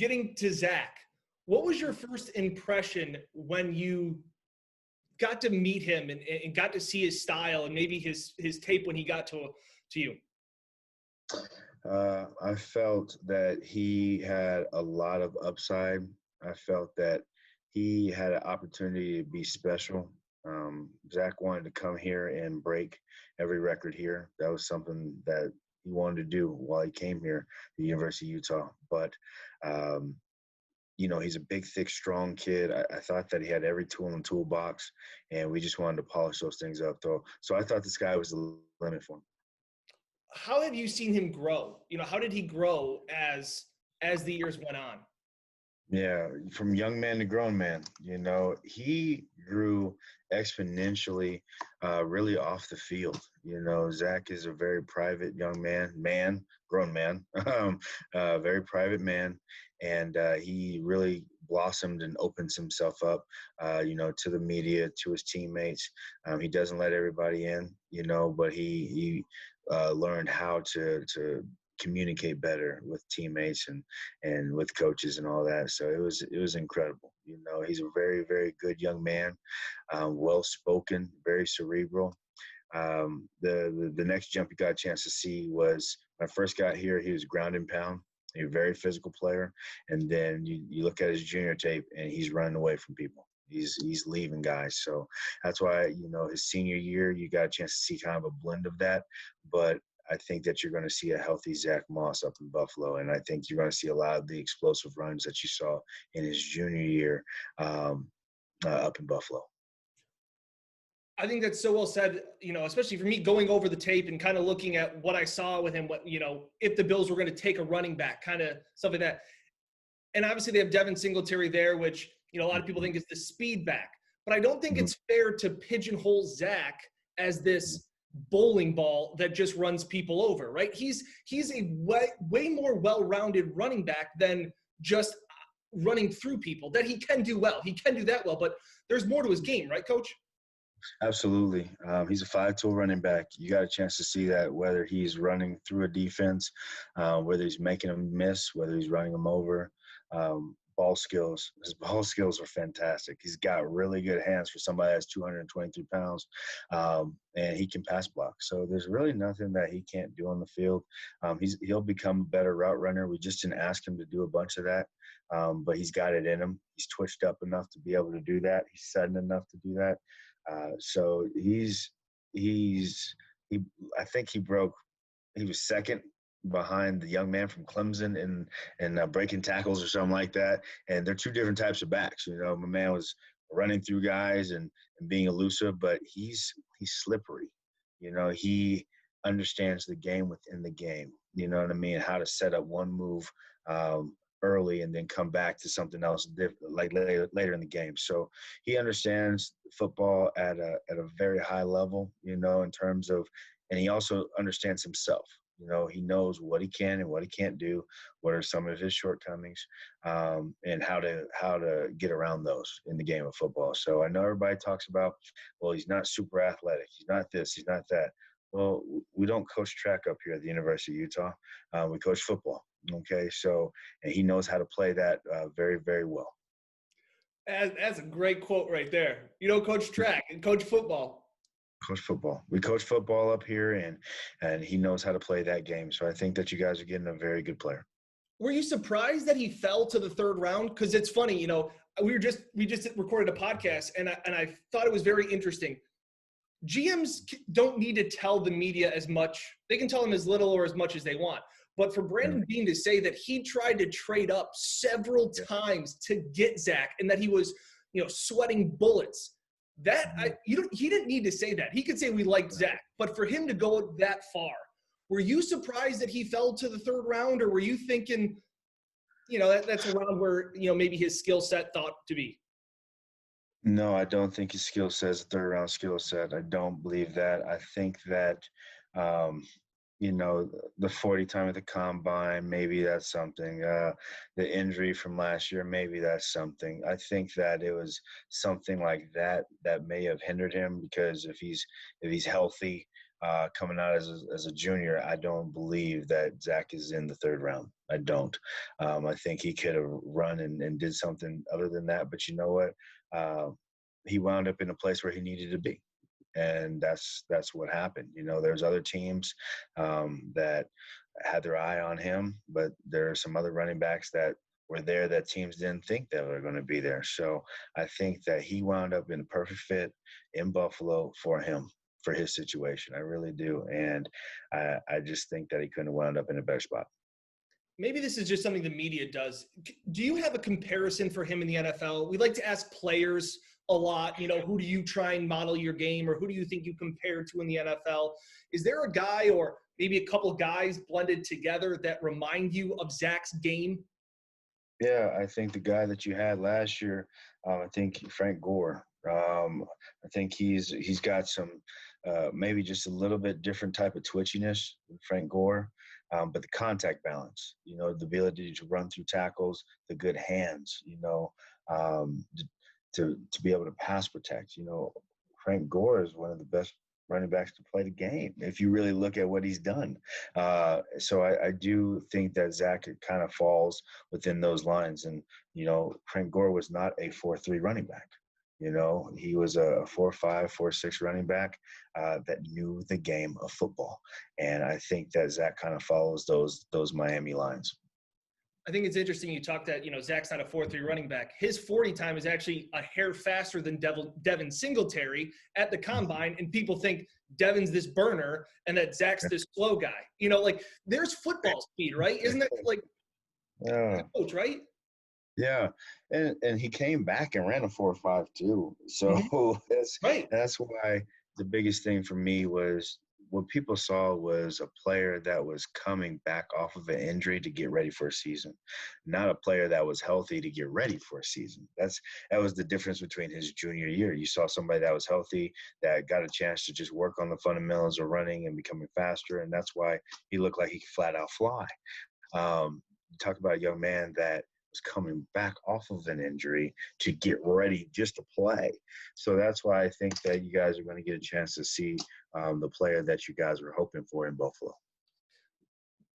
getting to Zack, what was your first impression when you got to meet him and got to see his style and maybe his tape when he got to you? I felt that he had a lot of upside. I felt that he had an opportunity to be special. Zack wanted to come here and break every record here. That was something that he wanted to do while he came here, the University of Utah. But, he's a big, thick, strong kid. I thought that he had every tool in the toolbox, and we just wanted to polish those things up, though. So I thought the sky was the limit for him. How have you seen him grow? How did he grow as the years went on? Yeah, from young man to grown man, he grew exponentially really off the field. Zack is a very private young grown man, very private man. And he really blossomed and opens himself up, to the media, to his teammates. He doesn't let everybody in, but he learned how to communicate better with teammates and with coaches and all that. So it was incredible. He's a very, very good young man, well-spoken, very cerebral. The next jump you got a chance to see was when I first got here, he was ground and pound. He's a very physical player. And then you look at his junior tape and he's running away from people. He's leaving guys. So that's why, his senior year, you got a chance to see kind of a blend of that. But I think that you're going to see a healthy Zack Moss up in Buffalo, and I think you're going to see a lot of the explosive runs that you saw in his junior year up in Buffalo. I think that's so well said, especially for me going over the tape and kind of looking at what I saw with him, if the Bills were going to take a running back, kind of stuff like that. And obviously they have Devin Singletary there, which, a lot of people think is the speed back. But I don't think it's fair to pigeonhole Zack as this bowling ball that just runs people over, right? He's a way more well-rounded running back than just running through people. That he can do well. He can do that well, but there's more to his game, right, Coach? Absolutely. He's a five-tool running back. You got a chance to see that, whether he's running through a defense, whether he's making them miss, whether he's running them over. Ball skills. His ball skills are fantastic. He's got really good hands for somebody that's 223 pounds, and he can pass block. So there's really nothing that he can't do on the field. He'll become a better route runner. We just didn't ask him to do a bunch of that, but he's got it in him. He's twitched up enough to be able to do that. He's sudden enough to do that. So I think he was second behind the young man from Clemson and breaking tackles or something like that. And they're two different types of backs. My man was running through guys and being elusive, but he's slippery. He understands the game within the game. You know what I mean? How to set up one move early and then come back to something else like later in the game. So he understands football at a very high level, in terms of, and he also understands himself. He knows what he can and what he can't do, what are some of his shortcomings, and how to get around those in the game of football. So I know everybody talks about, well, he's not super athletic. He's not this, he's not that. Well, we don't coach track up here at the University of Utah. We coach football. Okay, so and he knows how to play that very, very well. That's a great quote right there. You don't coach track and coach football. Coach football. We coach football up here, and he knows how to play that game. So I think that you guys are getting a very good player. Were you surprised that he fell to the third round? Because it's funny, we just recorded a podcast, and I thought it was very interesting. GMs don't need to tell the media as much. They can tell them as little or as much as they want. But for Brandon Beane to say that he tried to trade up several times to get Zack and that he was, sweating bullets, he didn't need to say that. He could say we liked Zack. But for him to go that far, were you surprised that he fell to the third round, or were you thinking, that's around where, maybe his skill set thought to be? No, I don't think his skill set is a third-round skill set. I don't believe that. I think that, the 40 time at the combine, maybe that's something. The injury from last year, maybe that's something. I think that it was something like that may have hindered him, because if he's healthy coming out as a junior, I don't believe that Zack is in the third round. I don't. I think he could have run and did something other than that. But you know what? He wound up in a place where he needed to be, and that's what happened. There's other teams that had their eye on him, but there are some other running backs that were there that teams didn't think that were going to be there. So I think that he wound up in a perfect fit in Buffalo for him, for his situation. I really do. And I just think that he couldn't have wound up in a better spot. Maybe this is just something the media does. Do you have a comparison for him in the NFL? We like to ask players a lot, who do you try and model your game, or who do you think you compare to in the NFL? Is there a guy or maybe a couple guys blended together that remind you of Zach's game? Yeah, I think the guy that you had last year, I think Frank Gore. I think he's got some maybe just a little bit different type of twitchiness than Frank Gore, but the contact balance, the ability to run through tackles, the good hands, um, to be able to pass protect. Frank Gore is one of the best running backs to play the game if you really look at what he's done. So I do think that Zach kind of falls within those lines. And, Frank Gore was not a 4-3 running back. He was a 4-5, 4-6 running back that knew the game of football. And I think that Zach kind of follows those Miami lines. I think it's interesting you talked that, Zach's not a 4-3 running back. His 40 time is actually a hair faster than Devin Singletary at the combine, and people think Devin's this burner and that Zach's this slow guy. There's football speed, right? Isn't that coach, right? Yeah, and he came back and ran a 4.5 too. So that's why the biggest thing for me was what people saw was a player that was coming back off of an injury to get ready for a season, not a player that was healthy to get ready for a season. That was the difference between his junior year. You saw somebody that was healthy, that got a chance to just work on the fundamentals of running and becoming faster, and that's why he looked like he could flat out fly. You talk about a young man that was coming back off of an injury to get ready just to play. So that's why I think that you guys are going to get a chance to see the player that you guys were hoping for in Buffalo.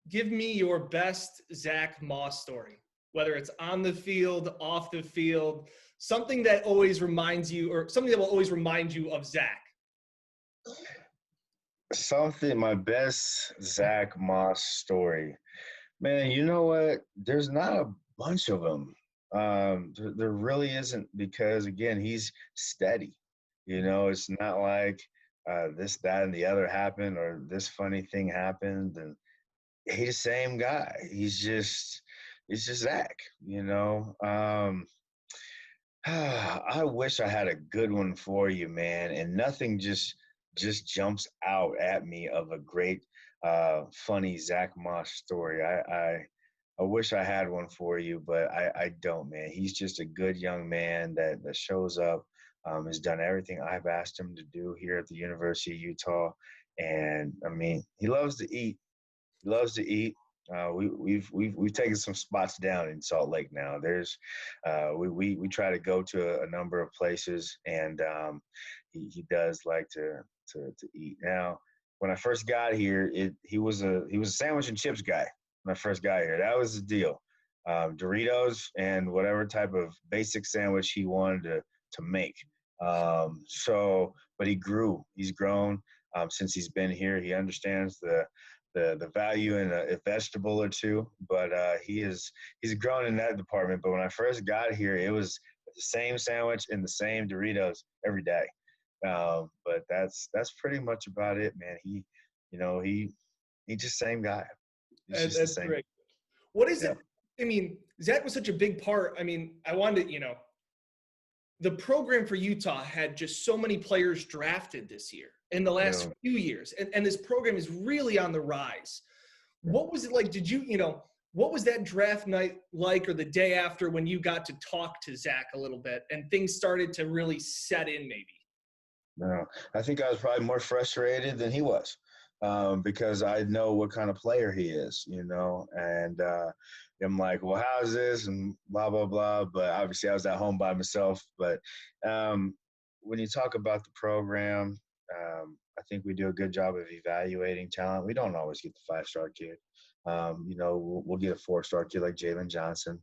Give me your best Zack Moss story, whether it's on the field, off the field, something that always reminds you, or something that will always remind you of Zach. My best Zack Moss story. Man, you know what? There's not a bunch of them. There really isn't, because, again, he's steady. It's not like this, that, and the other happened, or this funny thing happened. And he's the same guy. He's just Zach, I wish I had a good one for you, man. And nothing just jumps out at me of a great, funny Zack Moss story. I wish I had one for you, but I don't, man. He's just a good young man that shows up, has done everything I've asked him to do here at the University of Utah. And, I mean, he loves to eat. He loves to eat. We've taken some spots down in Salt Lake now. We try to go to a number of places, and he does like to eat. Now, when I first got here, he was a sandwich and chips guy. When I first got here, that was the deal. Doritos and whatever type of basic sandwich he wanted to make. But he grew. He's grown since he's been here. He understands the value in a vegetable or two, but he's grown in that department. But when I first got here, it was the same sandwich and the same Doritos every day. But that's pretty much about it, man. He just same guy. That's great. What is it? I mean, Zach was such a big part. I mean, I wanted, the program for Utah had just so many players drafted this year in the last few years. And this program is really on the rise. What was it like? What was that draft night like, or the day after, when you got to talk to Zach a little bit and things started to really set in maybe? No, I think I was probably more frustrated than he was. Because I know what kind of player he is, and I'm like, well, how's this, and blah, blah, blah. But obviously I was at home by myself. But when you talk about the program, I think we do a good job of evaluating talent. We don't always get the 5-star kid. We'll get a 4-star kid like Jalen Johnson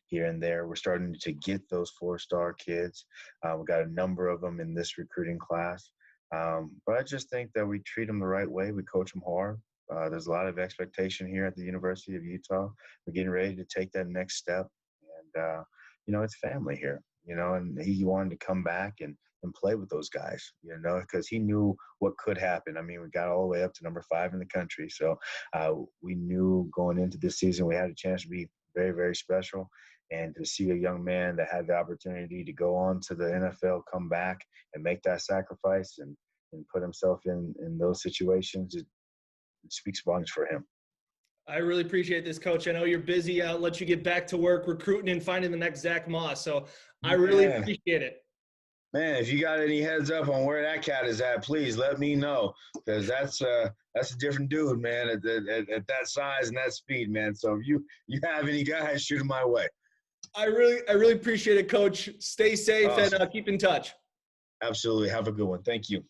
here and there. We're starting to get those 4-star kids. We've got a number of them in this recruiting class. But I just think that we treat them the right way. We coach them hard. There's a lot of expectation here at the University of Utah. We're getting ready to take that next step. And, it's family here, and he wanted to come back and play with those guys, because he knew what could happen. I mean, we got all the way up to number 5 in the country. So we knew going into this season we had a chance to be very, very special. And to see a young man that had the opportunity to go on to the NFL, come back and make that sacrifice and put himself in those situations, it speaks volumes for him. I really appreciate this, Coach. I know you're busy. I'll let you get back to work recruiting and finding the next Zack Moss. So I really appreciate it. Man, if you got any heads up on where that cat is at, please let me know, because that's a different dude, man, at that size and that speed, man. So if you have any guys, shoot them my way. I really appreciate it, Coach. Stay safe. Awesome. And keep in touch. Absolutely. Have a good one. Thank you.